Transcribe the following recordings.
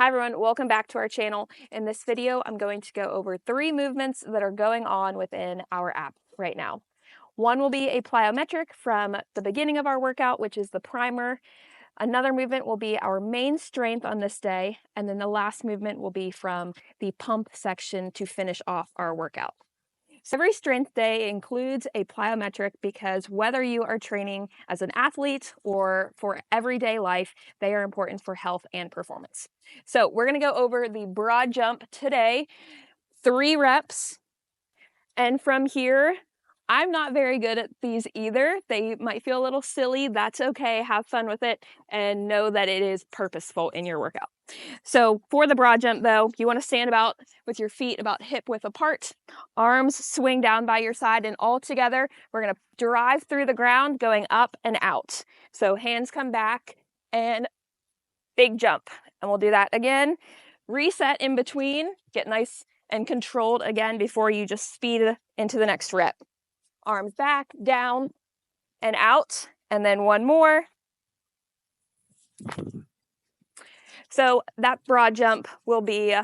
Hi everyone, welcome back to our channel. In this video, I'm going to go over 3 movements that are going on within our app right now. One will be a plyometric from the beginning of our workout, which is the primer. Another movement will be our main strength on this day, and then the last movement will be from the pump section to finish off our workout. So every strength day includes a plyometric because whether you are training as an athlete or for everyday life, they are important for health and performance. So we're going to go over the broad jump today, 3 reps. And from here, I'm not very good at these either. They might feel a little silly. That's okay. Have fun with it and know that it is purposeful in your workout. So for the broad jump though, you want to stand about with your feet about hip width apart, arms swing down by your side, and all together, we're going to drive through the ground going up and out. So hands come back and big jump. And we'll do that again. Reset in between, get nice and controlled again before you just speed into the next rep. Arms back, down, and out, and then one more. So that broad jump will be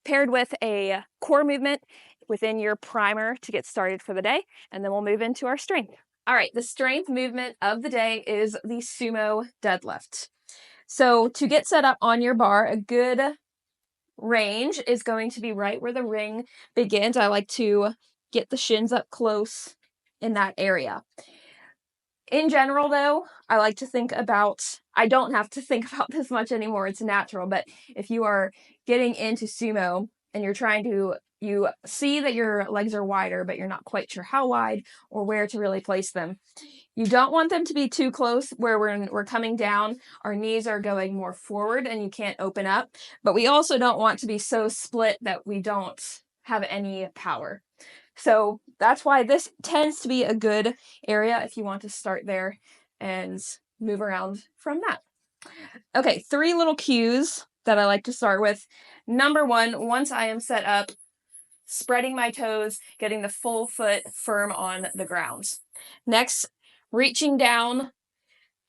paired with a core movement within your primer to get started for the day, and then we'll move into our strength. All right, the strength movement of the day is the sumo deadlift. So to get set up on your bar, a good range is going to be right where the ring begins. I like to get the shins up close in that area. In general, though, I like to think about, I don't have to think about this much anymore, it's natural, but if you are getting into sumo and you're trying to, you see that your legs are wider, but you're not quite sure how wide or where to really place them. You don't want them to be too close where we're coming down, our knees are going more forward and you can't open up, but we also don't want to be so split that we don't have any power. So that's why this tends to be a good area if you want to start there and move around from that. Okay, 3 little cues that I like to start with. Number 1, once I am set up, spreading my toes, getting the full foot firm on the ground. Next, reaching down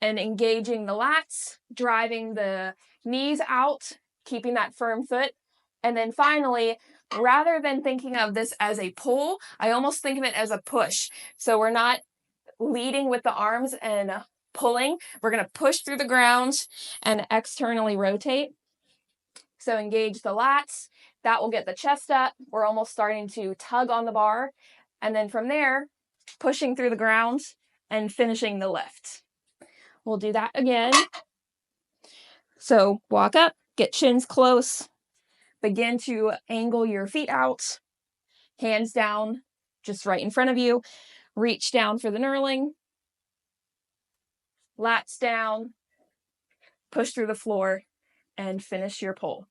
and engaging the lats, driving the knees out, keeping that firm foot. And then finally, rather than thinking of this as a pull, I almost think of it as a push. So we're not leading with the arms and pulling. We're going to push through the ground and externally rotate. So engage the lats. That will get the chest up. We're almost starting to tug on the bar. And then from there, pushing through the ground and finishing the lift. We'll do that again. So walk up, get shins close, begin to angle your feet out, hands down, just right in front of you. Reach down for the knurling, lats down, push through the floor, and finish your pull.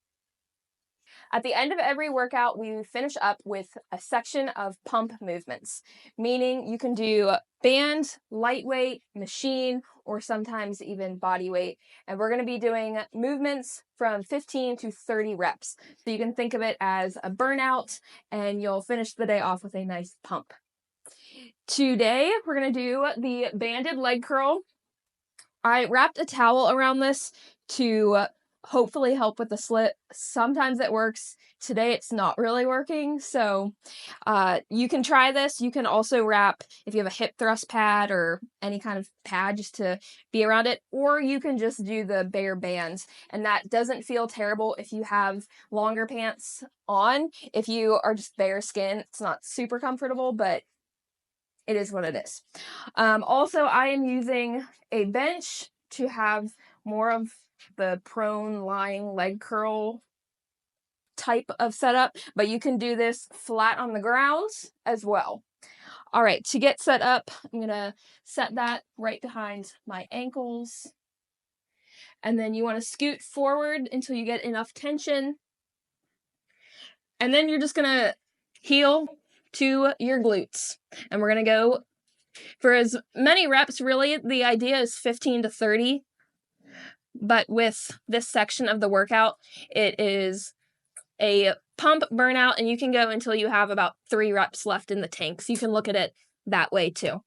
At the end of every workout, we finish up with a section of pump movements, meaning you can do band, lightweight, machine, or sometimes even body weight. And we're going to be doing movements from 15 to 30 reps. So you can think of it as a burnout, and you'll finish the day off with a nice pump. Today, we're going to do the banded leg curl. I wrapped a towel around this to hopefully help with the slip. Sometimes it works. Today it's not really working, so you can try this. You can also wrap, if you have a hip thrust pad or any kind of pad just to be around it, or you can just do the bare bands, and that doesn't feel terrible if you have longer pants on. If you are just bare skin, it's not super comfortable, but it is what it is. Also, I am using a bench to have more of the prone lying leg curl type of setup, but you can do this flat on the ground as well. All right, to get set up, I'm gonna set that right behind my ankles. And then you wanna scoot forward until you get enough tension. And then you're just gonna heel to your glutes. And we're gonna go for as many reps, really, the idea is 15 to 30. But with this section of the workout, it is a pump burnout, and you can go until you have about 3 reps left in the tank. So you can look at it that way too.